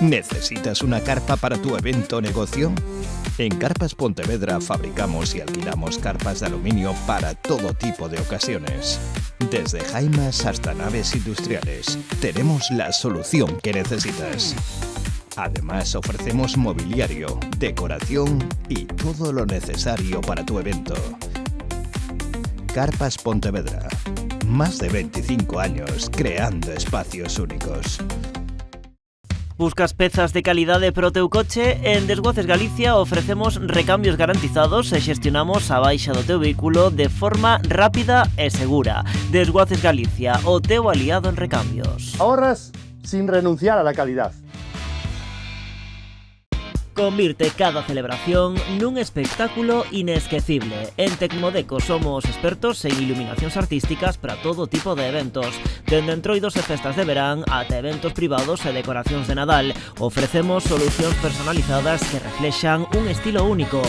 ¿Necesitas una carpa para tu evento o negocio? En Carpas Pontevedra fabricamos y alquilamos carpas de aluminio para todo tipo de ocasiones. Desde jaimas hasta naves industriales, tenemos la solución que necesitas. Además, ofrecemos mobiliario, decoración y todo lo necesario para tu evento. Carpas Pontevedra. Más de 25 años creando espacios únicos. Buscas pezas de calidade para o teu coche? En Desguaces Galicia ofrecemos recambios garantizados e xestionamos a baixa do teu vehículo de forma rápida e segura. Desguaces Galicia, o teu aliado en recambios. Ahorras sin renunciar a la calidad. Convirte cada celebración nun espectáculo inesquecible. En Tecmodeco somos expertos en iluminacións artísticas para todo tipo de eventos, dende entroidos e festas de verán ata eventos privados e decoracións de Nadal. Ofrecemos solucións personalizadas que reflexan un estilo único.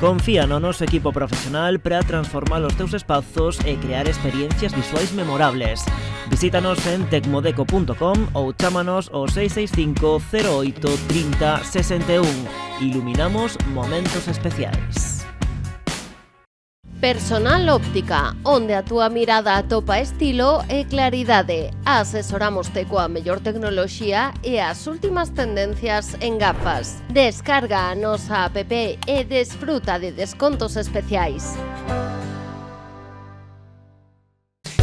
Confía no noso equipo profesional para transformar os teus espazos e crear experiencias visuais memorables. Visítanos en tecmodeco.com ou chámanos ao 665 08 30 61. Iluminamos momentos especiais. Personal Óptica, onde a túa mirada atopa estilo e claridade. Asesoramoste coa mellor tecnoloxía e as últimas tendencias en gafas. Descarga a nosa app e desfruta de descontos especiais.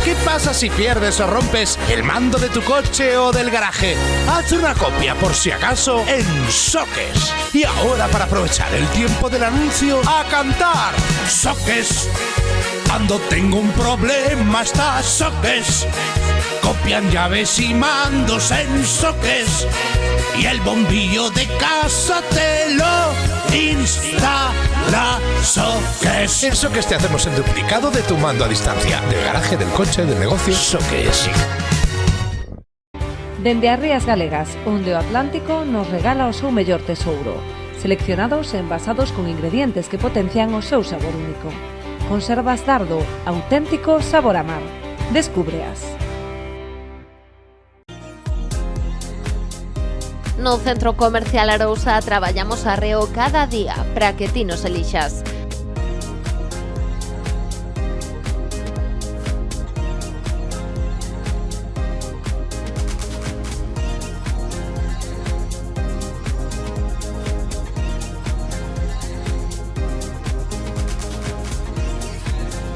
¿Qué pasa si pierdes o rompes el mando de tu coche o del garaje? Haz una copia por si acaso en Soques. Y ahora, para aprovechar el tiempo del anuncio, ¡a cantar! Soques. Cuando tengo un problema está Soques. Copian llaves y mandos en Soques. Y el bombillo de casa te lo instala Soques. En Soques te hacemos el duplicado de tu mando a distancia, del garaje, del coche, del negocio. Soques. Dende as Rías Galegas, onde o Atlántico nos regala o seu mellor tesouro, seleccionados e envasados con ingredientes que potencian o seu sabor único. Conservas Dardo, auténtico sabor a mar. Descúbreas. No Centro Comercial Arousa traballamos arreo cada día para que ti nos elixas.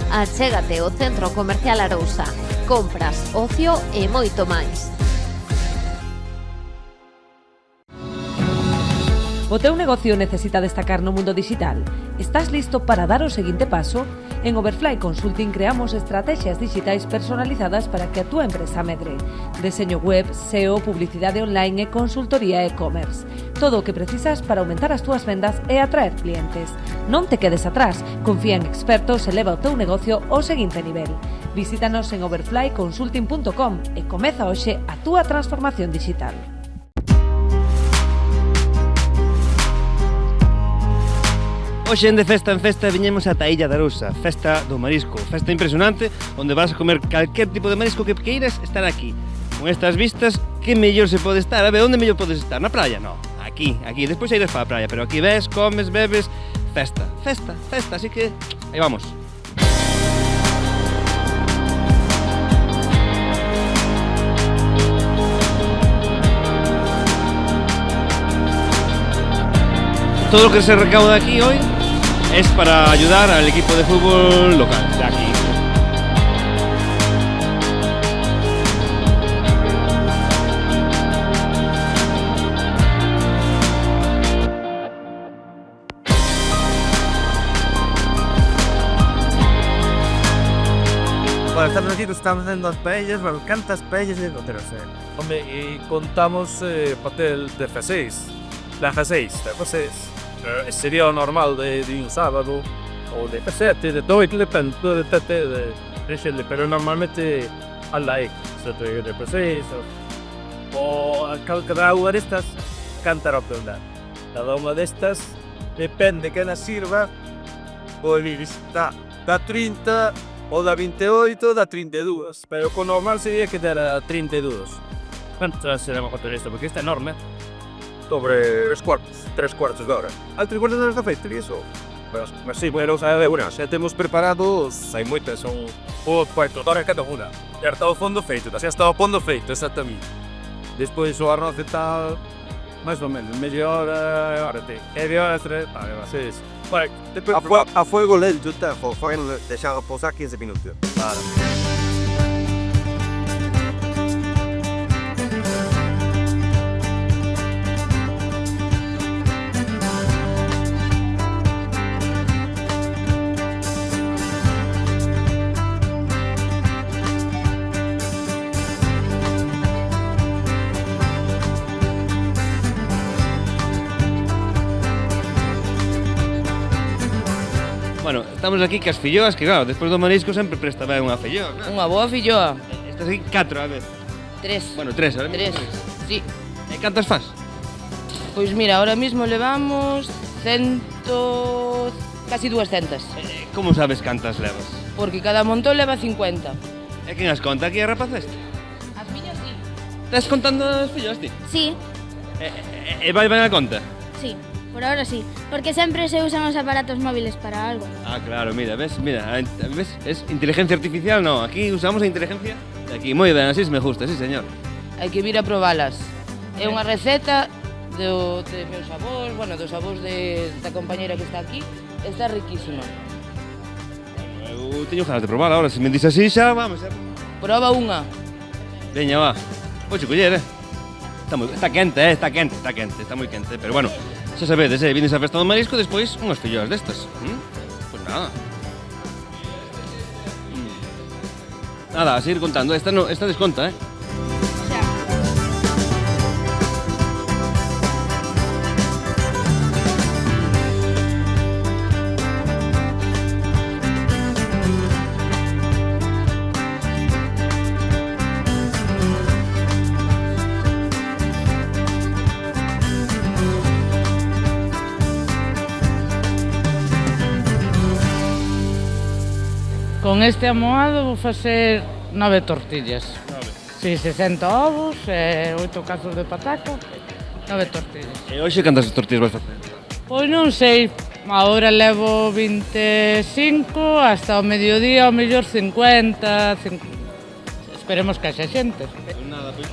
Achégate ao Centro Comercial Arousa. Compras, ocio e moito máis. O teu negocio necesita destacar no mundo digital? Estás listo para dar o seguinte paso? En Overfly Consulting creamos estrategias digitais personalizadas para que a túa empresa medre. Deseño web, SEO, publicidade online e consultoría e-commerce. Todo o que precisas para aumentar as túas vendas e atraer clientes. Non te quedes atrás, confía en expertos e leva o teu negocio ao seguinte nivel. Visítanos en overflyconsulting.com e comeza hoxe a túa transformación digital. Hoxe de festa en festa viñemos ata a Illa da Arousa, festa do marisco, festa impresionante onde vas a comer calquer tipo de marisco que queiras estar aquí. Con estas vistas, que mellor se pode estar? A ver, onde mellor podes estar? Na praia? No, aquí, despois irás para a praia, pero aquí ves, comes, bebes, festa, así que aí vamos. Todo lo que se recauda aquí hoy es para ayudar al equipo de fútbol local de aquí. Bueno, esta noche estamos haciendo las paellas, bueno, cantas paellas de otros. Hombre, y contamos pastel de F6, la F6, sería normal de un sábado o de F7, de 2, depende de pero normalmente a la X, de F6 o cada una de estas cantará onda. Cada una de estas depende que nos sirva, puede estar da 30 o da 28 da 32, pero con normal sería que da 32. ¿Cuánto será mejor esto? Porque está enorme. sobre 3 cuartos de hora. Al 3 cuartos de hora está feito, e iso? Mas sí, bueno, xa temos preparados, hai moitas, son o cuarto de hora cada unha. Já está o fondo feito, xa está o fondo feito, exactamente. Despois o arroz e tal, máis ou menos, media hora, media hora, 3, así es. Bueno, A fuego lento, deixar repousar 15 minutos. Claro. Bueno, estamos aquí que as filloas, que claro, despois do marisco sempre presta ben unha filloa, claro. Unha boa filloa. Estas aquí 4 a vez. 3. Bueno, 3, ahora mismo 3. Sí. E cantas fas? Pois mira, ahora mismo levamos casi 200. Como sabes cantas levas? Porque cada montón leva 50. E quen as conta aquí a rapaz este? As miñas sí. Estás contando as filloas ti? Sí, E vai ben a conta? sí, por ahora sí. Porque sempre se usan os aparatos móviles para algo. Ah, claro, mira, ves, es inteligencia artificial, no, aquí usamos a inteligencia de aquí, moi ben, así me gusta, sí, señor. Hai que vir a probalas. É unha receta de meus avós, bueno, dos avós da compañeira que está aquí. Está riquísima. Eu teño ganas de probar ahora, se me dices así xa, vamos. Proba unha. Veña, va. Pois coller, está quente, está moi quente, pero bueno, xa sabedes, vienes a festa do marisco, despois unhas filloas destas. Pois nada. Nada, a seguir contando, esta desconta, Con este amoado vou facer 9 tortillas. 9? Si, 60 ovos, 8 cazos de pataca, 9 tortillas. E hoxe cantas tortillas vais facer? Pois non sei, agora levo 25, hasta o mediodía, ao mellor 50, esperemos que haxa xente.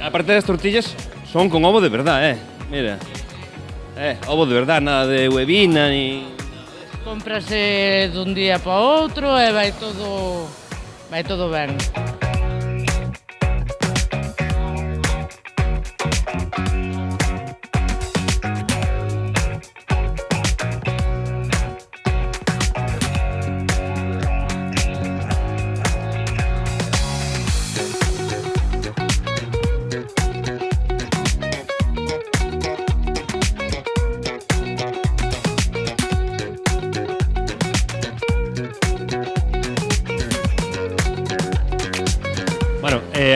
A parte das tortillas, son con ovo de verdad, mira. Ovo de verdad, nada de huevina, ni... Cómprase dun día para outro e vai todo ben.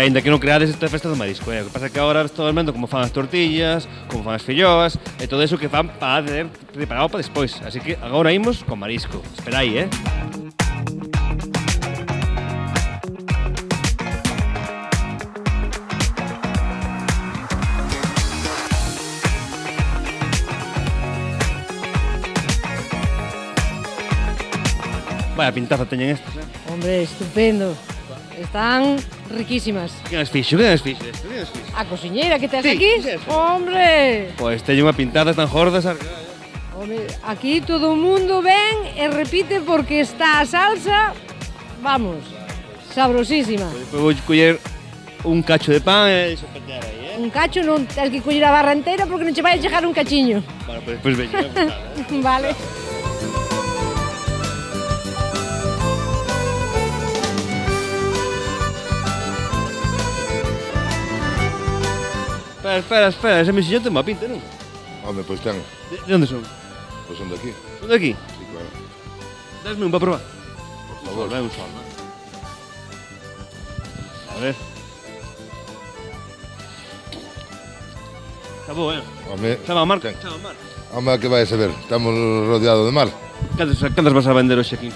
Ainda que non creades esta festa do marisco, o que pasa é que agora estou vendo como fan as tortillas, como fan as filloas, e todo eso que fan para ter preparado para despois. Así que agora imos con marisco. Espera aí, Vaya pintaza teñen estas, Hombre, estupendo. Están riquísimas. Quen as fixo? A cociñeira que tes Sí, aquí? sí. Hombre! Pois teñen unha pintada tan gordas. Hombre, aquí todo o mundo ven e repite porque está a salsa, vamos, sabrosísima. Depois vou coller un cacho de pan e sopetear aí, Un cacho non tens que coller a barra inteira porque non che vai a chegar un cachiño. Bueno, pois despois veño, Vale. Espera, ese mexillón ten má pinta, non? Home, pois ten. De onde son? Pois son de aquí. Son de aquí? Sí, claro. Dasme un para probar. Por favor. Un sol, A ver. Está bo, Home, Chama a mar. ten. Home, que vai a saber? Estamos rodeados de mar. Cantas vas a vender hoxe aquí?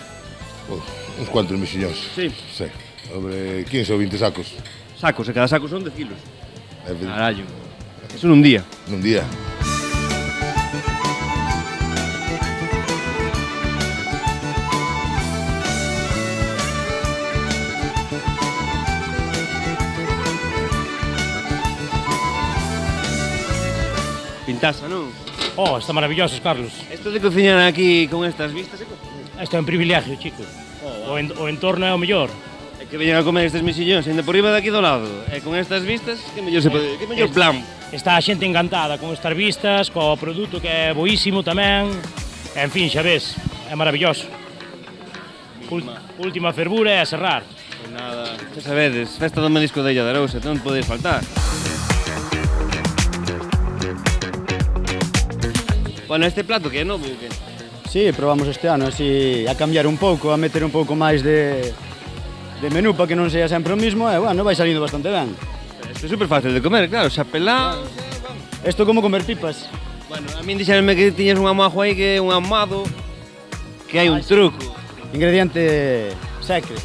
Uns cuantos mexillóns. Sí? Sí. Sobre 15 ou 20 sacos. Sacos, e cada saco son de kilos. Carallo. Eso nun día. Nun día. pintaza, non? Oh, está maravillosos, Carlos. Esto de cociñar aquí con estas vistas, Isto é un privilegio, chico. O entorno é o mellor. É que veñan a comer estes mexillóns, ainda por riba de aquí do lado. E con estas vistas, que mellor se pode, que mellor plan. Está a xente encantada con estas vistas, co produto que é boísimo tamén. En fin, xa ves, é maravilloso. Última fervura é a serrar. Pois nada, xa sabedes, festa do marisco da Illa de Arousa, non podedes faltar. Bueno, este plato que é novo ou que? Sí, probamos este ano, así a cambiar un pouco, a meter un pouco máis de menú para que non sea sempre o mismo, e bueno, vai salindo bastante ben. Isto é super fácil de comer, claro, xa pelado. Isto como comer pipas. Bueno, a min dixeronme que tiñes un amajo aí que é un amado, que hai un truco. Ingrediente secret.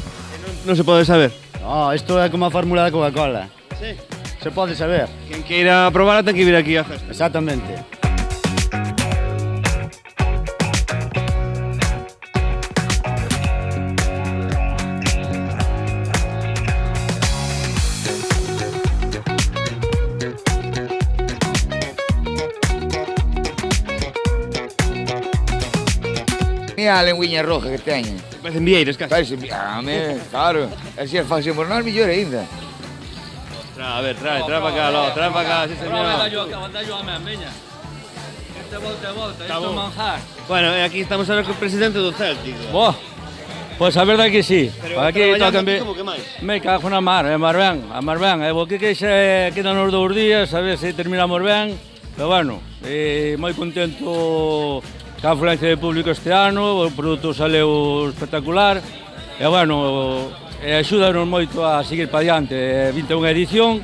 Non se pode saber. No, isto é como a fórmula da Coca-Cola. Sí. Se pode saber. Quen queira probar ten que vir aquí a festa. Exactamente. Mira a lengüiña roja que teñen. Parecen vieiras, casi. Parecen vieiras, claro. Así as facemos nós mellor aínda. A ver, trae para acá, trae para acá, sí señor. Dallo a men, veña. Volta, isto é manjar. Bueno, aquí estamos ahora co presidente do Céltico. Boa, pois a verdade que sí. Pero aquí traballando tocan aquí como que máis? Me cago na mar, a mar ben. E o que xa quedan os 2 días, a ver se terminamos ben. Pero bueno, moi contento ca afluencia de público este ano, o produto saleu espectacular. E bueno, axúdanos moito a seguir para diante, 21 edición.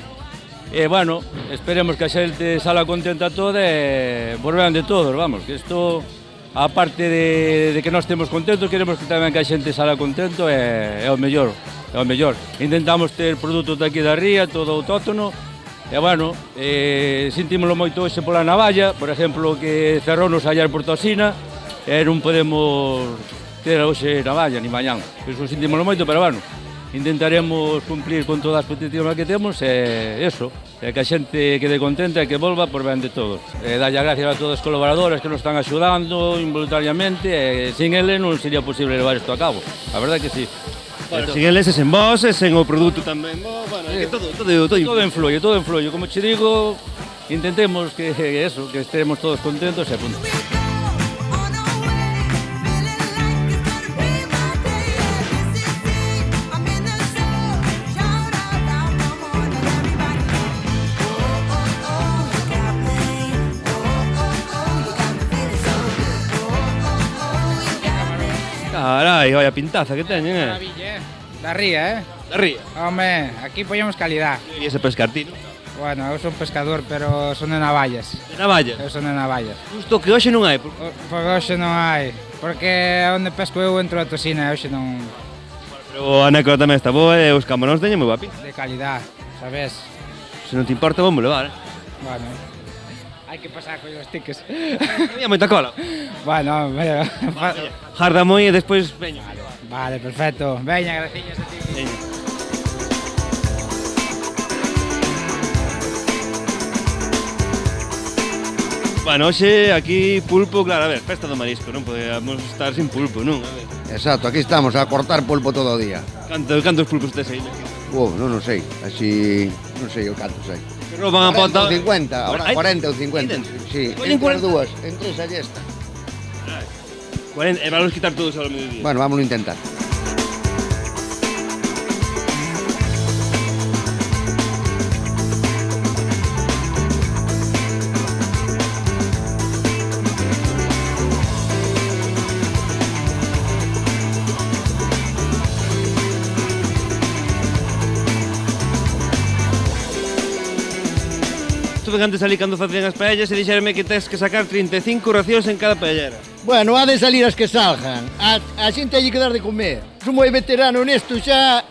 E bueno, esperemos que a xente sala contenta toda e volveran de todos, vamos, que isto, aparte de que nós estemos contentos, queremos que tamén que a xente sala contento é o mellor, é o mellor. Intentamos ter produtos de aquí da ría, todo autóctono, e bueno, sentímoslo moito hoxe pola navalla, por exemplo, que cerrounos ayer por Tosina, e non podemos ter hoxe navalla, ni mañán. Iso sentímoslo moito, pero bueno, intentaremos cumplir con todas as peticións que temos e eso, que a xente quede contenta e que volva por ben de todos. Dalle as gracias a todos os colaboradores que nos están axudando involuntariamente e sin eles non sería posible levar isto a cabo, a verdade que sí. Bueno, sin eles e sen vos e sen o produto tamén, bueno, sí. Que todo influye, como che digo, intentemos que eso, que estemos todos contentos e punto. Carai, vaya pintaza que teñen, Maravilla, da ría, Da ría? Home, aquí poñemos calidad. E ese pescar ti, non? Bueno, eu son pescador, pero son de navallas. De navallas? Eu son de navallas. Justo que hoxe non hai. Porque hoxe non hai, porque onde pesco eu entro a Tosina, hoxe non... Pero a nécora tamén está boa e os camaróns teñen moi boa pinta. De calidad, sabes? Se non te importa, vamos levar, Bueno, hai que pasar con os tickets. Había moita cola. Bueno, jarda moi e despois veño. Vale, perfecto. Veña, graciñas a ti. Veña. Bueno, hoxe aquí pulpo, claro, a ver, festa do marisco, non podemos estar sin pulpo, non? A ver. Exacto, aquí estamos a cortar pulpo todo o día. Cantos pulpos tes aí? Non o sei, así, non sei o canto sei. Que roban a pota... 40 ou 50, habrá 40 ou 50. Sí, entre as dúas, entre esa e esta. 40, e vamos quitar todos ao mediodía. Bueno, vámonos a intentar. Estuve antes ali cando facían as paellas e dixeronme que tens que sacar 35 racións en cada paellera. Bueno, ha de salir as que salgan. A xente hai que dar de comer. Sou moi veterano nesto xa,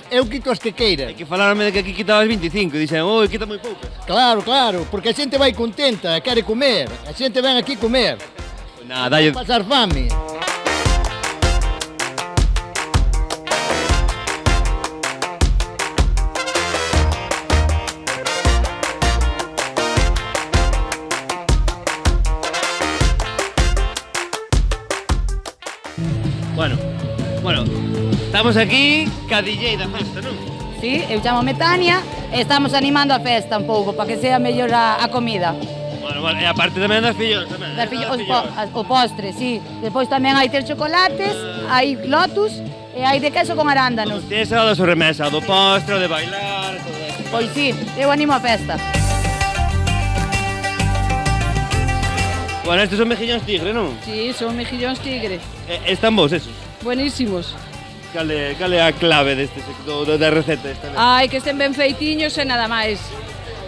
eu quito as que queira. Hai que falarme de que aquí quitabas 25 e dixen, oi, quita moi poucas. Claro, porque a xente vai contenta, quere comer. A xente ven aquí comer. Nada, dalle... pasar fame. Bueno, estamos aquí ca DJ da festa, non? Sí, eu chamo-me Tania e estamos animando a festa un pouco para que sea mellor a comida. Bueno, e aparte tamén das fillos, tamén. O postre, sí. Despois tamén hai 3 chocolates, hai lotus e hai de queso con arándanos. Esa da sobremesa, do postre, de bailar, todo eso. Pois sí, eu animo a festa. Bueno, estes son mejillóns tigre, non? Sí, son mejillóns tigre. Están vos, esos? Buenísimos. Cal é a clave da receta esta? Ai, que estén ben feitiños e nada máis.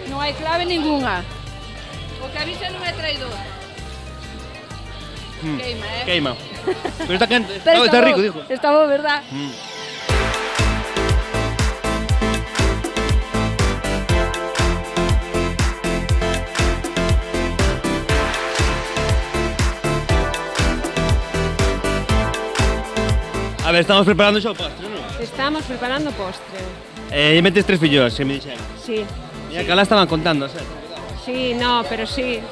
Non hai clave ningunha. O que avisa non é traidor. Queima, Queima. Pero está quente. Pero está rico, dijo. Está bo, verdad? A ver, estamos preparando xa o postre, non? Estamos preparando postre. E metes 3 fillos, que me dixeron. Sí. Mira, que lá estaban contando, xa. Sí, no, pero sí.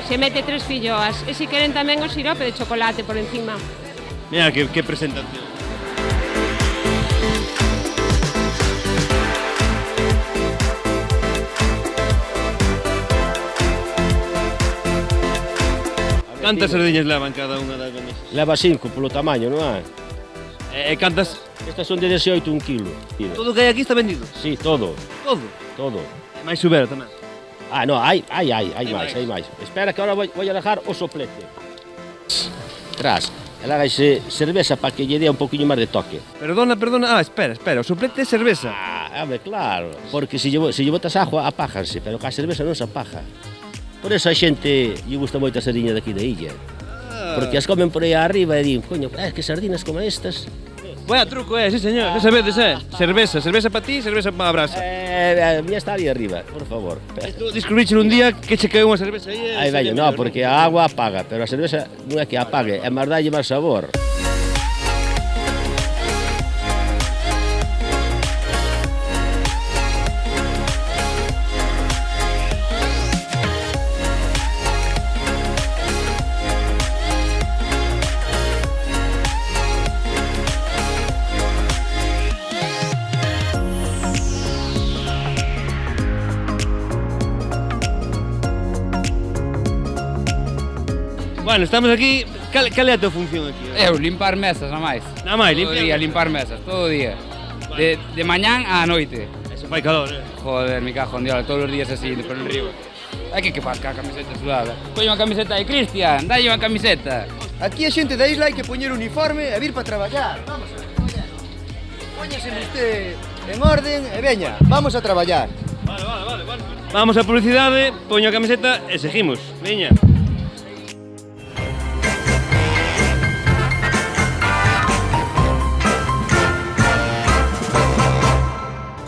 Se mete 3 filloas. E si queren tamén o sirope de chocolate por encima. Mira, que presentación. Cantas sardiñas levan cada unha das mesas? Leva 5 polo tamaño, non é? E cantas? Estas son de 18 un kilo. Todo o que hai aquí está vendido? Sí, todo. Todo? Todo. E máis subero tamén? Ah, no, hai máis. Espera que ahora vou a dejar o soplete. Tras, ela haise cerveza para que lle dé un poquinho máis de toque. Perdona. Espera. O soplete é cerveza. Hombre, claro. Porque se lle botas agua, apájanse, pero ca cerveza non se apaja. Por eso a xente lle gusta moito a sardiña daqui da illa. Porque as comen por aí arriba e din, coño, que sardinas como estas. Vaya truco, sí señor, que sabedes, cerveza para ti, cerveza para a brasa. A mía está ali arriba, por favor. Tú descubriche un día que che caeu unha cerveza aí. Aí vello, non, porque a agua apaga, pero a cerveza non é que apague, é máis dalle máis sabor. Bueno, estamos aquí. Cal é a tua función aquí? Eu, limpar mesas, nada máis. Nada máis, todo día, limpar mesas, todo o día. De mañán á noite. Eso fai calor, Joder, mi cajo, diablo, todos os días así, por el río. Hai que faz ca camiseta sudada. Poñe unha camiseta aí, Cristian, dalle unha camiseta. Aquí a xente da isla hai que poñer uniforme e vir para traballar. Vamos a traballar. Póñese usted en orden e veña, vamos a traballar. Vale. Vamos a publicidade, poño a camiseta e seguimos. Veña.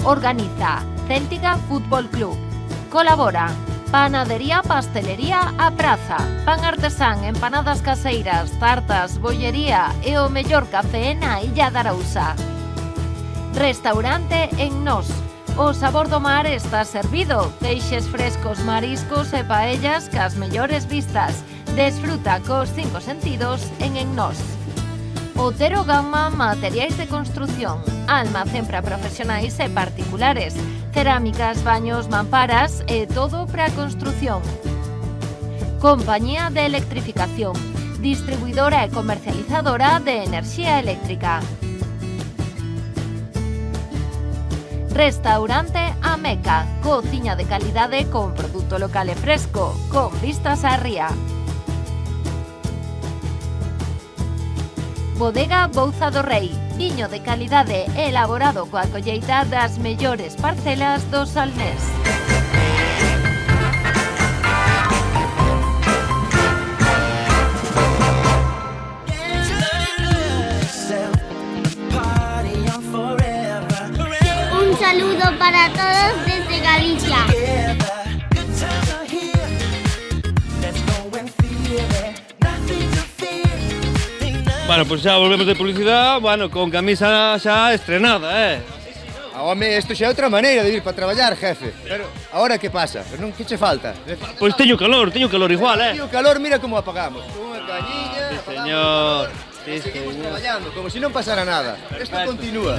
Organiza Céltiga Fútbol Club. Colabora Panadería Pastelería A Praza, pan artesán, empanadas caseiras, tartas, bollería e o mellor café na Illa da Arousa. Restaurante En Nos. O sabor do mar está servido. Peixes frescos, mariscos e paellas cas mellores vistas. Desfruta cos 5 sentidos en Nos. Otero Gama Materiais de Construción. Almacén para profesionais e particulares. Cerámicas, baños, mamparas e todo para construción. Compañía de Electrificación. Distribuidora e comercializadora de enerxía eléctrica. Restaurante Ameca. Cociña de calidade con produto local e fresco. Con vistas á ría. Bodega Bouza do Rei, viño de calidade elaborado coa colleita das mellores parcelas do Salnés. Un saludo para todos desde Galicia. Bueno, pues xa volvemos de publicidade, bueno, con camisa xa estrenada, Home, isto xa é outra maneira de ir para traballar, jefe. Pero, ahora que pasa? Pero non, que che falta? Pois teño calor igual, Teño calor, mira como apagamos. Unha cañiña, Sí, señor. Seguimos traballando, como si non pasara nada. Esto continúa.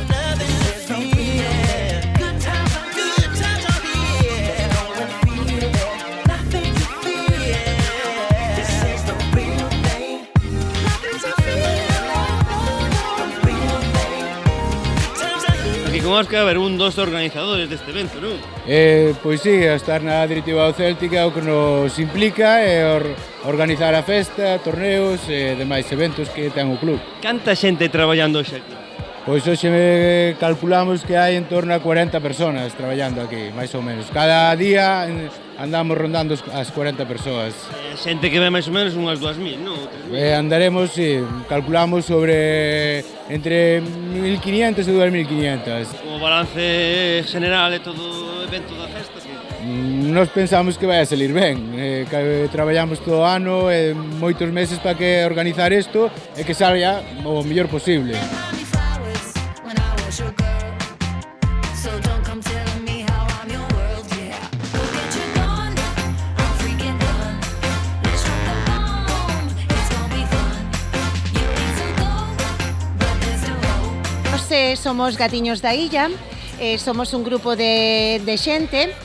Aquí con Óscar, a ver, un dos organizadores deste evento, non? Pois sí, estar na directiva do Céltica o que nos implica é organizar a festa, torneos e demais eventos que ten o club. Canta xente traballando hoxe aquí? Pois hoxe calculamos que hai en torno a 40 personas traballando aquí, máis ou menos. Cada día andamos rondando as 40 persoas. Xente que ve máis ou menos unhas 2.000, non? Andaremos, sí, calculamos sobre entre 1.500 e 2.500. O balance general de todo o evento da festa, que... Nos pensamos que vai a salir ben, traballamos todo o ano e moitos meses para que organizar isto e que salga o mellor posible. Somos Gatiños da Illa, somos un grupo de xente,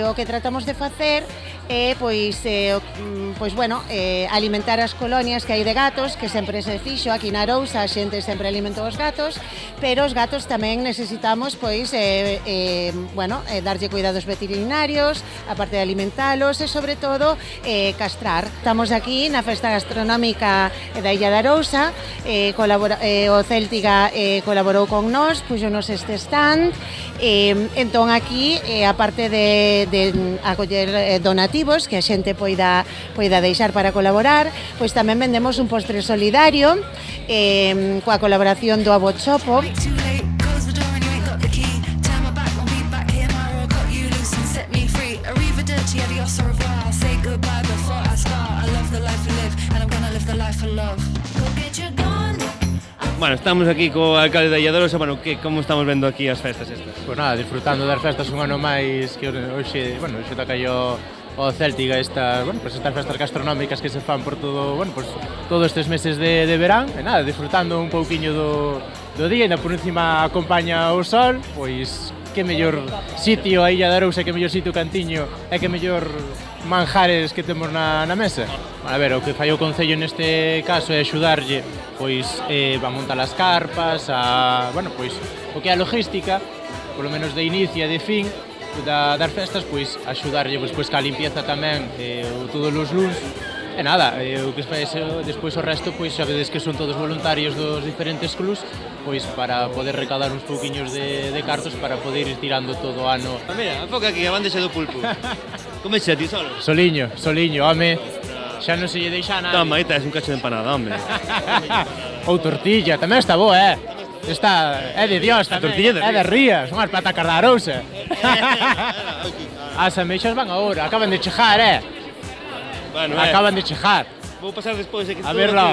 o que tratamos de facer é alimentar as colonias que hai de gatos, que sempre se fixo aquí na Arousa, a xente sempre alimentou os gatos, pero os gatos tamén necesitamos darlle cuidados veterinarios, aparte de alimentalos e sobre todo castrar. Estamos aquí na festa gastronómica da Illa da Arousa, o Céltica colaborou con nós, puxonos este stand, entón aquí, aparte de acoller donativos que a xente poida deixar para colaborar, pois tamén vendemos un postre solidario coa colaboración do Abochopo. Bueno, estamos aquí co alcalde da Illa da Arousa, como estamos vendo aquí as festas estas? Pois nada, disfrutando das festas un ano máis que hoxe toca o Céltica estas festas gastronómicas que se fan por todos estes meses de verán, e nada, disfrutando un pouquiño do día, e por encima acompaña o sol, pois que mellor sitio a Illa da Arousa, que mellor sitio Cantiño e que mellor manjares que temos na mesa. A ver, o que fai o Concello neste caso é axudarlle a montar as carpas, o que é a logística, polo menos de inicio e de fin das festas, axudarlle ca limpieza tamén todos os luns. E nada, o que fai despois o resto, xa vedes que son todos voluntarios dos diferentes clubs, para poder recaudar uns pouquiños de cartos para poder ir tirando todo o ano. Mira, foca aquí a bandexa do pulpo. Comexe a ti solo? Soliño, home. Xa non se lle deixa nada. Toma, aí tes un cacho de empanada, home. Ou tortilla, tamén está boa, Esta é de Dios tamén, é de Rías, unhas patacas da Arousa. As ameixas van agora, acaban de chejar, acaban de chejar. Vou pasar despois aquí. A verlo.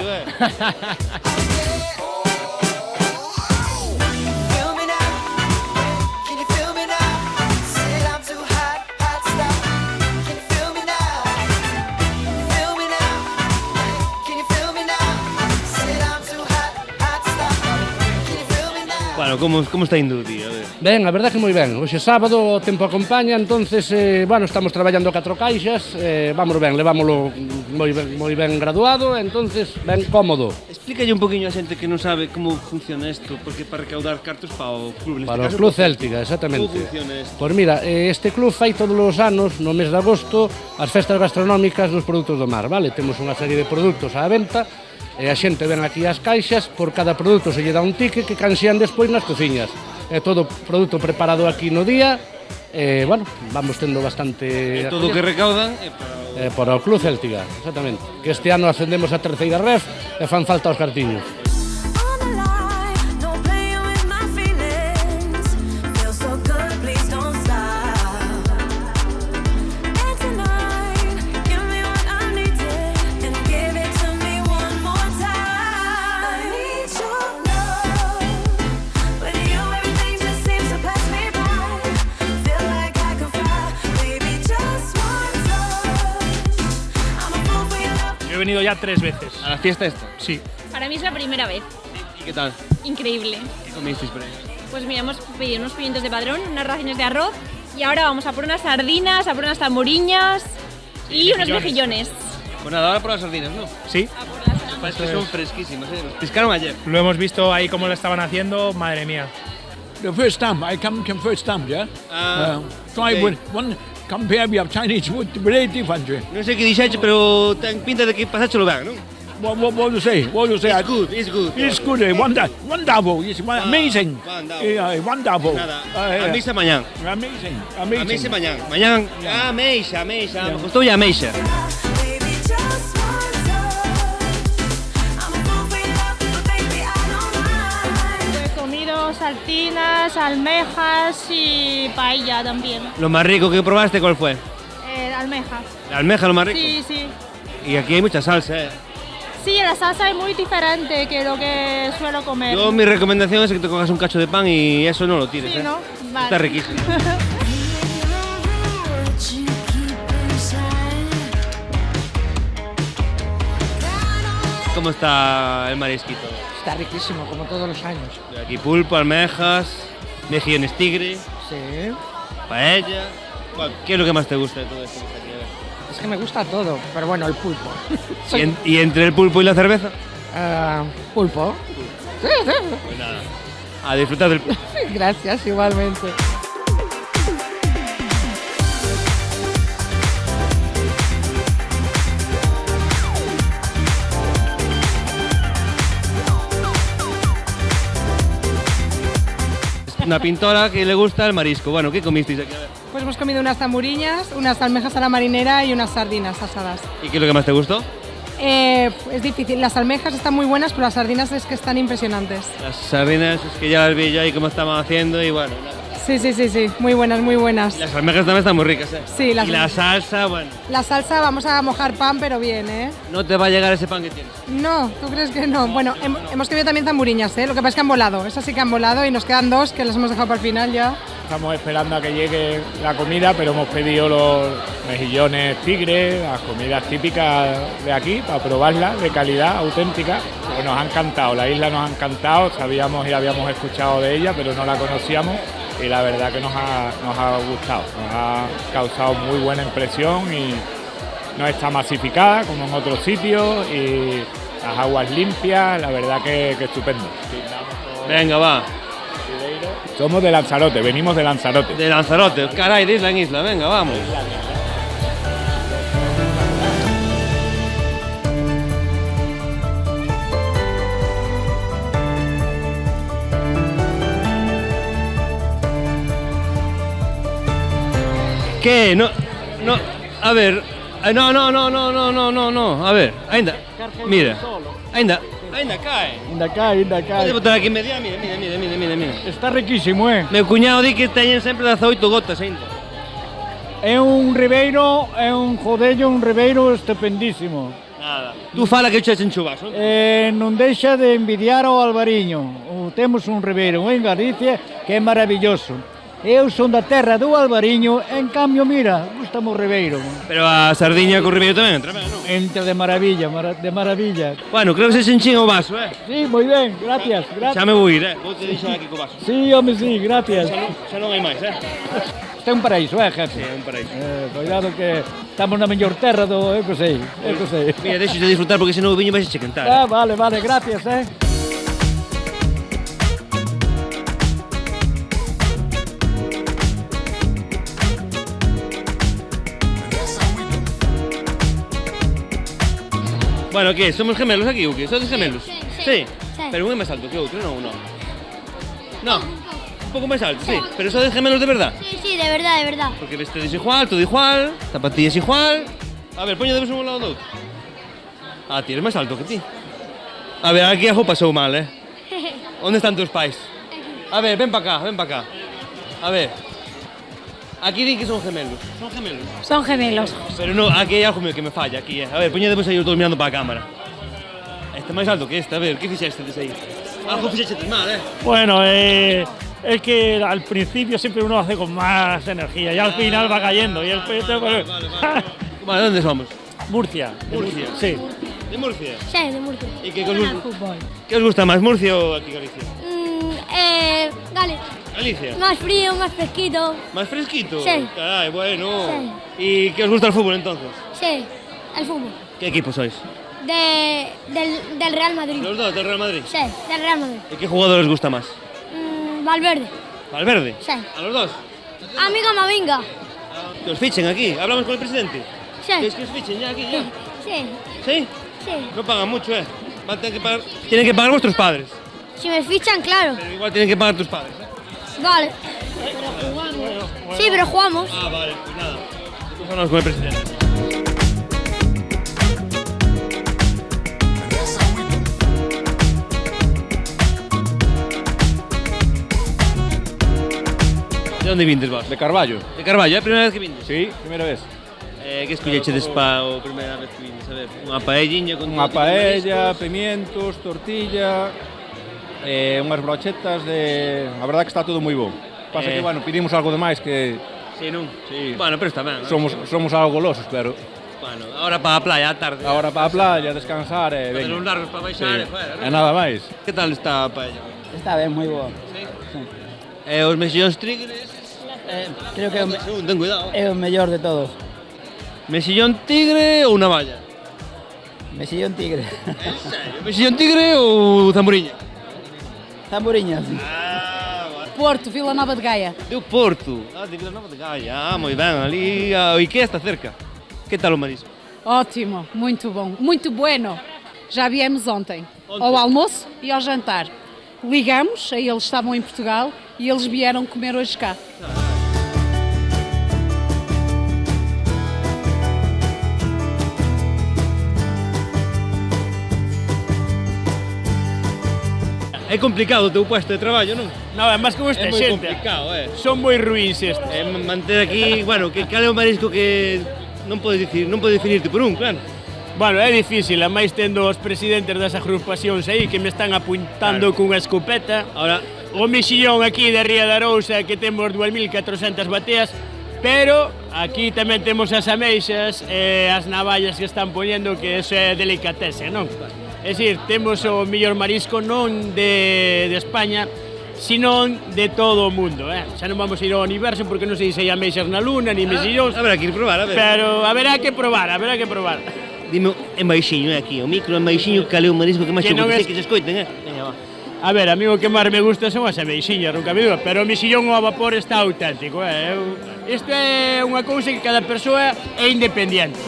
Bueno, como está indo o día? Ben, a verdade que moi ben. Hoxe sábado o tempo acompaña, entonces, estamos traballando 4 caixas, vamos ben, levámoslo moi ben graduado, entonces, ben cómodo. Explícalle un poquinho a xente que non sabe como funciona isto, porque para recaudar cartos para o club, neste caso... Para o Club Céltica, exactamente. Como funciona isto? Pois mira, este club fai todos os anos, no mes de agosto, as festas gastronómicas dos produtos do mar, vale? Temos unha serie de produtos á venta, e a xente ven aquí as caixas, por cada produto se lle dá un ticket que canxean despois nas cociñas. É todo produto preparado aquí no día, e, vamos tendo bastante... E todo o que recaudan é para o Club Céltica, exactamente. Que este ano ascendemos a terceira ref e fan falta os cartiños. He venido ya 3 veces. ¿A la fiesta esta? Sí. Para mí es la primera vez. ¿Y qué tal? Increíble. ¿Qué comisteis por ahí? Pues mira, hemos pedido unos pimientos de padrón, unas raciones de arroz y ahora vamos a por unas sardinas, a por unas tamboriñas y unos mejillones. Pues nada, ahora por las sardinas, ¿no? Sí. Parece que son fresquísimas, ¿eh? Los pescaron ayer. Lo hemos visto ahí cómo lo estaban haciendo, madre mía. The first time, I come first time, yeah? Try okay. with one, compare with Chinese food, very different. Non sei che dixeche, pero ten pinta de que pasache lo ben, non? What do you say? What do you say? It's good, it's good. It's good, wonderful, it's amazing. Wonderful. Nada, a misa mañán. Amazing, A misa mañán. Mañán, ameixa, me gustoulle a ameixa. Saltinas, almejas y paella también. Lo más rico que probaste, ¿cuál fue? Almejas. ¿La almeja lo más rico? Sí, sí. Y aquí hay mucha salsa, ¿eh? Sí, la salsa es muy diferente que lo que suelo comer. Yo mi recomendación es que te cojas un cacho de pan y eso no lo tires, Sí, ¿eh? ¿no? Vale. Está riquísimo. ¿Cómo está el marisquito? Está riquísimo, como todos los años. Aquí pulpo, almejas, mejillones tigre, Sí. paella. ¿Qué es lo que más te gusta de todo esto? Es que me gusta todo, pero bueno, el pulpo. ¿Y entre el pulpo y la cerveza? Pulpo. Sí, sí. Pues nada, a disfrutar del pulpo. Gracias, igualmente. Una pintora que le gusta el marisco. Bueno, ¿qué comisteis aquí? A ver. Pues hemos comido unas tamburiñas, unas almejas a la marinera y unas sardinas asadas. ¿Y qué es lo que más te gustó? Es difícil, las almejas están muy buenas, pero las sardinas es que están impresionantes. Las sardinas es que ya las vi yo ahí cómo estaban haciendo y bueno. Sí, sí, sí, sí, muy buenas, muy buenas. Las almejas también están muy ricas, ¿eh? Sí, y la salsa, bueno. La salsa vamos a mojar pan, pero bien, ¿eh? No te va a llegar ese pan que tienes. No, ¿tú crees que no? Bueno, hemos comido también tamburiñas, ¿eh? Lo que pasa es que han volado, esas sí que han volado y nos quedan dos que las hemos dejado para el final ya. Estamos esperando a que llegue la comida, pero hemos pedido los mejillones tigre, las comidas típicas de aquí, para probarlas, de calidad, auténtica. Pues nos ha encantado, la isla nos ha encantado, sabíamos y habíamos escuchado de ella, pero no la conocíamos y la verdad que nos ha gustado, nos ha causado muy buena impresión y no está masificada como en otros sitios y las aguas limpias, la verdad que estupendo. Venga, va. Somos de Lanzarote, venimos de Lanzarote. De Lanzarote, caray, de isla en isla, venga, vamos. ¿Qué? No, a ver, no, a ver, ainda, mira, ainda cae. Ainda cae. Pode botar aquí media, mira. Está riquísimo, eh? Meu cuñado di que teñen sempre 18 gotas ainda. É un ribeiro, é un jodello, un ribeiro estupendísimo. Nada. Tú fala que eches en chuvaso. Non deixa de envidiar ao Albariño. Temos un ribeiro en Galicia que é maravilloso. Eu son da terra do Albariño, en cambio, mira, gustame o ribeiro. Pero a sardiña co ribeiro tamén entra ben, non? Entra de maravilla, de maravilla. Bueno, creo que se enchín o vaso, eh? Sí, moi ben, gracias. Xa me vou ir, Vou te deixar aquí co vaso. Sí, home, sí, gracias. Xa non hai máis, Este é un paraíso, jefe? Sí, é un paraíso. Cuidado que estamos na mellor terra do... Eu que sei. Mira, deixo de disfrutar porque senón o viño vais a che quentar. Vale, gracias, Bueno, que somos gemelos aquí ou que? Sodes gemelos? Sí. Pero un é máis alto que outro, non? No, un pouco máis alto, sí. Pero sodes gemelos de verdad? Sí, de verdad, de verdad. Porque vestedes igual, todo igual, zapatillas igual. A ver, poñedes un lado do outro. Ti eres máis alto que ti. A ver, aquí algo pasou mal, Onde están tus pais? A ver, ven para acá. A ver. Aquí di que son gemelos. Son gemelos. Son gemelos. Pero no, aquí hai algo que me falla aquí, A ver, poñedemos aí os dous mirando para a cámara. Este é máis alto que este, a ver, que fixestes aí? Algo fixestes mal, Bueno, es que al principio siempre uno hace con más energía y al final va cayendo. Y el Vale, ¿dónde somos? Murcia. Murcia. Sí. De Murcia? Sí, de Murcia. ¿Y qué os gusta más, Murcia o aquí Galicia? Galicia. Galicia. Más frío, más fresquito. ¿Más fresquito? Sí. Caray, bueno. Sí. ¿Y qué os gusta el fútbol entonces? Sí, el fútbol. ¿Qué equipo sois? Del Real Madrid. ¿Los dos del Real Madrid? Sí, del Real Madrid. ¿Y qué jugador os gusta más? Valverde. ¿Valverde? Sí. ¿A los dos? A mí como venga. Que os fichen aquí. ¿Hablamos con el presidente? Sí. ¿Queréis que os fichen ya aquí? Ya? Sí. ¿Sí? Sí. No pagan mucho, ¿eh? Van a tener que pagar... Tienen que pagar vuestros padres. Si me fichan, claro. Pero igual tienen que pagar tus padres, ¿eh? Vale. Sí, pero jugamos. Ah, vale, pues nada. Después hablamos con el presidente. De onde vindes vos? De Carballo. De Carballo, é a primeira vez que vindes? Sí, primeira vez. Que escollechedes para a primeira vez que vindes? A ver, unha paelliña con... Unha paella, pimientos, tortilla, unhas brochetas de... A verdad que está todo moi bo. Pasa que, bueno, pedimos algo de máis que... Sí, non? Sí. Bueno, pero está ben. Somos algo golosos, pero... Bueno, ahora para a playa, a tarde. Ahora para a playa, descansar e... Fazer uns largos para baixar e fuera, non? E nada máis. Que tal está a paella? Está ben, moi boa. Sí? Sí. E os mexillóns tigres? Creo que ten cuidado. É o mellor de todos. Mexillón tigre ou navalla? Mexillón tigre. En serio? Mexillón tigre ou zamburiña? Zamburiña. Porto, Vila Nova de Gaia. Do Porto? Ah, de Vila Nova de Gaia. Ah, moi ben, ali o IKEA está cerca. Que tal o marisco? Ótimo, muito bom, muito bueno. Já viemos ontem, ao almoço e ao jantar. Ligamos, aí eles estavam em Portugal e eles vieram comer hoje cá. É complicado o teu puesto de traballo, non? Non, é máis con esta xente. xente. É moi complicado, Son moi ruins estes. É manter aquí, bueno, que cal é o marisco que non podes definirte por un, claro. Bueno, é difícil, a máis tendo os presidentes das agrupacións aí que me están apuntando cunha escopeta. Ahora, o mexillón aquí de Ría de Arousa que temos 2.400 bateas, pero aquí tamén temos as ameixas e as navallas que están poñendo que eso é delicatese, non? É dicir, temos o mellor marisco non de España, sino de todo o mundo, Xa non vamos a ir ao universo porque non sei se hai ameixas na luna, ni mexillóns. Habrá que ir probar, a ver. Pero haberá que probar. Dime, en baixiño, aquí, o micro, en baixiño, cal é o marisco que máis te gusta, que se escoiten, Veña, va. A ver, a mí o que máis me gusta son as ameixiñas, nunca me digo, pero o mexillón ao vapor está auténtico, Isto é unha cousa que cada persoa é independiente.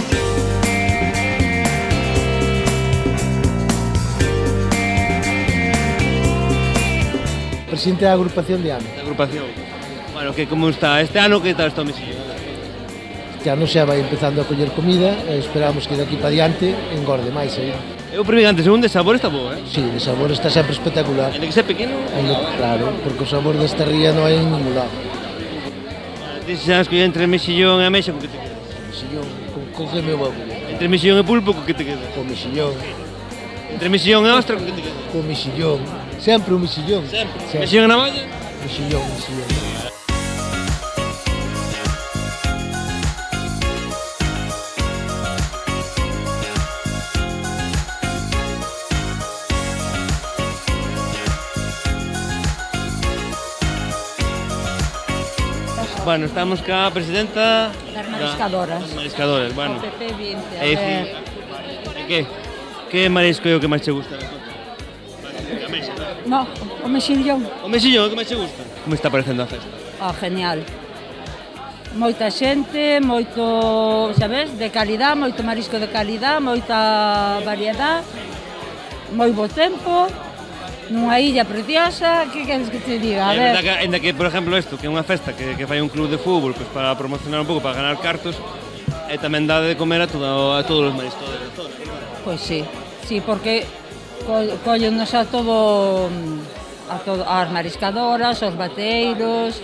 Presidente da agrupación de ano. Da agrupación. Bueno, que como está este ano, que tal está o mexillón? Este ano xa vai empezando a coller comida e esperamos que daqui para diante engorde máis aí. Eu primeiro antes, segundo, de sabor está bo, Sí, de sabor está sempre espectacular. En que sea pequeno? Claro, porque o sabor desta ría non hai en ningún lado. Ti xa escoller entre mexillón e ameixa, con que te quedas? Mexillón, con que me vou? Entre mexillón e pulpo, con que te quedas? Con mexillón. Entre mexillón e ostra, con que te quedas? Con mexillón. Sempre o mexillón. Sempre. Mexillón e navalla? Mexillón. Bueno, estamos ca presidenta Das mariscadoras. Das mariscadoras, bueno. O PP 20, a E ver. que marisco é o que máis te gusta? No, o mexillón. O mexillón é o que máis te gusta? Como está parecendo a festa? Genial. Moita xente, moito, sabes, de calidad, moito marisco de calidad, moita variedad, moi bo tempo, nunha illa preciosa, que queres que te diga? A ver. Ainda que, por exemplo, isto, que é unha festa que fai un club de fútbol pues, para promocionar un pouco, para ganar cartos, e tamén dá de comer a todos os mariscadores da zona. Pois sí, porque collennos a todo, as mariscadoras, os bateiros,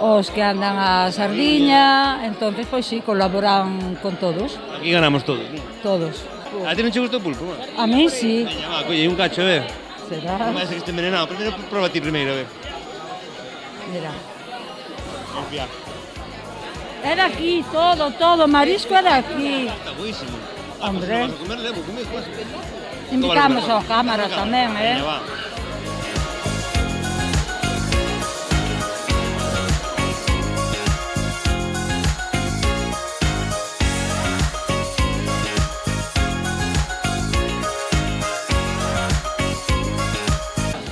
os que andan a sardiña, entonces, pois sí, colaboran con todos. Aquí ganamos todos, non? Todos. A ti non che gusta o pulpo? A mí sí. Veña, va, colle un cacho, a ver. Será. Non vai ser que este envenenado, primeiro proba ti primeiro, a ver. Mira. Confía. É daqui, todo, marisco é daqui. Está buísimo. Hombre. Invitamos ao cámara tamén,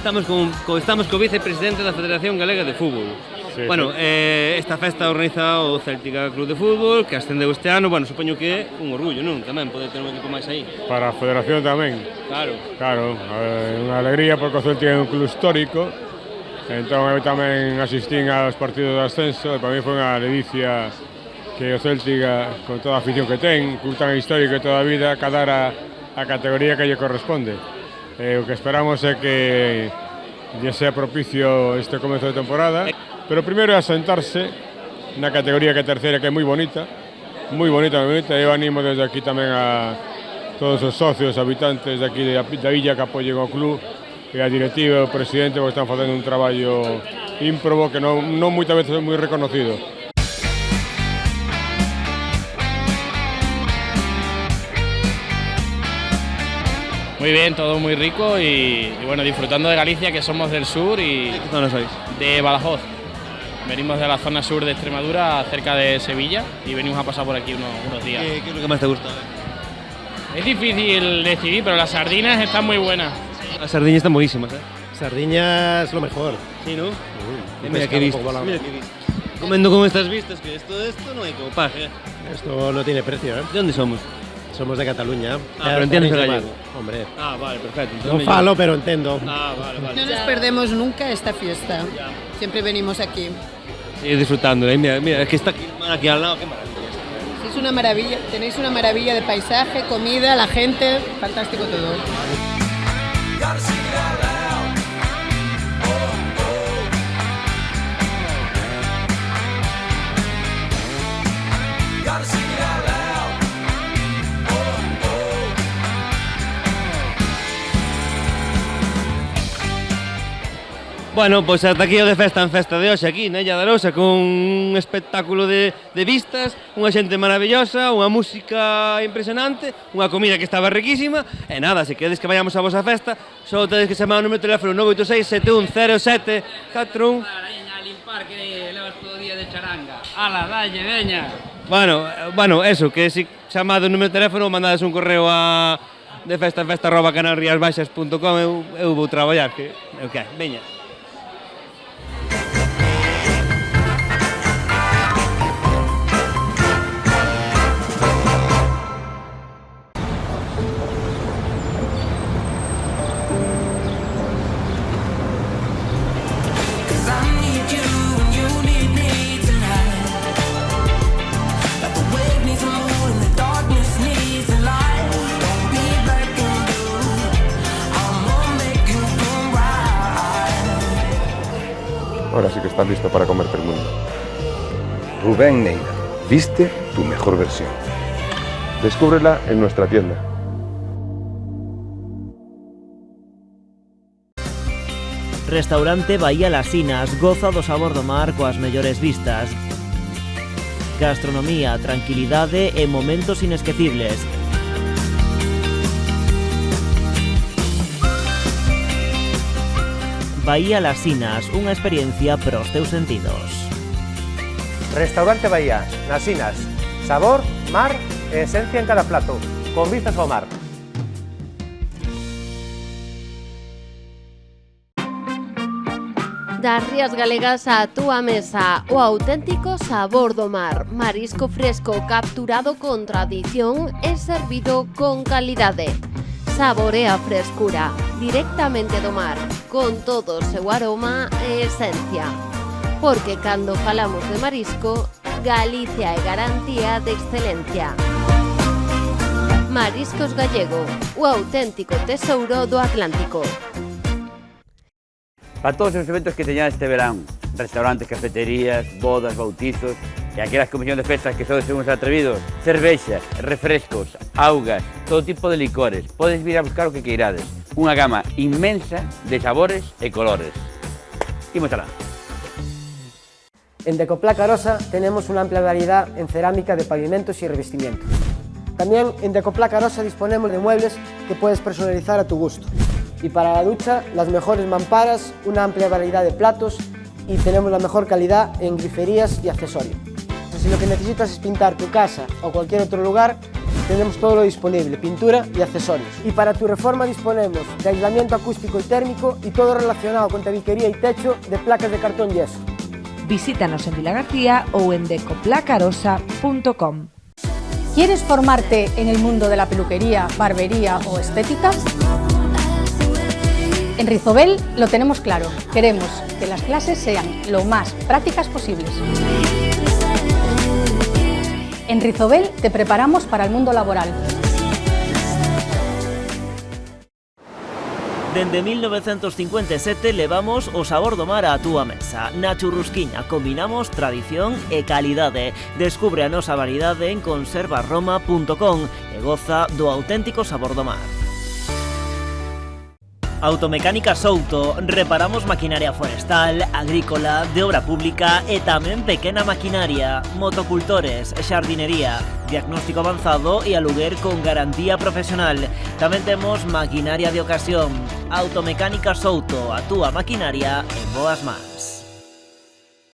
Estamos co vicepresidente da Federación Galega de Fútbol. Sí, bueno, esta festa organiza o Céltica Club de Fútbol, que ascendeu este ano, bueno, supoño que é un orgullo, non? Tamén poder ter un equipo máis aí. Para a Federación tamén. Claro. Claro, unha alegría porque o Céltica é un club histórico, entón eu tamén asistín aos partidos de ascenso, e para mí foi unha ledicia que o Céltica, con toda a afición que ten, club tan histórico de toda a vida, cadara a categoría que lle corresponde. O que esperamos é que lle sea propicio este comezo de temporada, pero primeiro é asentarse na categoría que é terceira, que é moi bonita, moi bonita, eu animo desde aquí tamén a todos os socios, habitantes de aquí da illa que apoyen ao club, e a directiva e o presidente, porque están facendo un traballo ímprobo que non moitas veces é moi reconocido. Muy bien, todo muy rico y bueno, disfrutando de Galicia, que somos del sur y... ¿De qué zona sois? De Badajoz. Venimos de la zona sur de Extremadura, cerca de Sevilla, y venimos a pasar por aquí unos días. ¿Qué es lo que más te gusta? Es difícil decidir, pero las sardinas están muy buenas. Las sardinas están buenísimas, ¿eh? Sardiñas lo mejor. Sí, ¿no? Mira qué vistas, Comiendo con estas vistas, que esto no hay como paje. Esto no tiene precio, ¿eh? ¿De dónde somos? Somos de Cataluña. Pero entiendes el gallego. Hombre. Vale, perfecto. No falo, pero entiendo. Vale. No nos perdemos nunca esta fiesta. Siempre venimos aquí. Sigue disfrutando, ¿eh? Mira, es que está aquí al lado, qué maravilla. Sí, es una maravilla. Tenéis una maravilla de paisaje, comida, la gente, fantástico todo. Bueno, pois ata aquí o de festa en festa de hoxe aquí na Illa da Arousa, con un espectáculo de vistas, unha xente maravillosa, unha música impresionante, unha comida que estaba riquísima, e nada, se queredes que vayamos a vosa festa, só tedes que chamar o número de teléfono 986 7107 41. A limpar que levas todo o día de charanga. Ala, dalle, veña. Bueno, eso, que se chamado o número de teléfono, mandades un correo a defesta@canariasbaixas.com, eu vou traballar, que veña. Ahora sí que estás listo para comerte el mundo. Rubén Neira, viste tu mejor versión. Descúbrela en nuestra tienda. Restaurante Bahía Las Sinas, goza do sabor do mar coas mellores vistas. Gastronomía, tranquilidade e momentos inesquecibles. Bahía Las Sinas, unha experiencia para os teus sentidos. Restaurante Bahía, Las Sinas. Sabor, mar e esencia en cada plato, con vistas ao mar. Das rías galegas á túa mesa, o auténtico sabor do mar. Marisco fresco capturado con tradición e servido con calidade. Saborea a frescura, directamente do mar, con todo o seu aroma e esencia. Porque cando falamos de marisco, Galicia é garantía de excelencia. Mariscos Gallego, o auténtico tesouro do Atlántico. Para todos os eventos que teñan este verán, restaurantes, cafeterías, bodas, bautizos e aquelas comisións de festas que sodes uns atrevidos, cervexa, refrescos, augas, todo tipo de licores, podes vir a buscar o que queirades. Unha gama inmensa de sabores e colores. Imos alá. En Decoplaca Arosa tenemos una amplia variedad en cerámica de pavimentos y revestimientos. También en Decoplaca Arosa disponemos de muebles que puedes personalizar a tu gusto. Y para la ducha, las mejores mamparas, una amplia variedad de platos y tenemos la mejor calidad en griferías y accesorios. Si lo que necesitas es pintar tu casa o cualquier otro lugar, tenemos todo lo disponible, pintura y accesorios. Y para tu reforma disponemos de aislamiento acústico y térmico y todo relacionado con tabiquería y techo de placas de cartón yeso. Visítanos en Vila García o en decoplacarosa.com. ¿Quieres formarte en el mundo de la peluquería, barbería o estética? En Rizobel lo tenemos claro. Queremos que las clases sean lo más prácticas posibles. En Rizobel te preparamos para el mundo laboral. Dende 1957 levamos o sabor do mar á túa mesa. Na Churrusquiña combinamos tradición e calidade. Descubre a nosa variedade en conservaroma.com e goza do auténtico sabor do mar. Automecánica Souto, reparamos maquinaria forestal, agrícola, de obra pública e tamén pequena maquinaria, motocultores, xardinería, diagnóstico avanzado e aluguer con garantía profesional. Tamén temos maquinaria de ocasión. Automecánica Souto, a túa maquinaria en boas mans.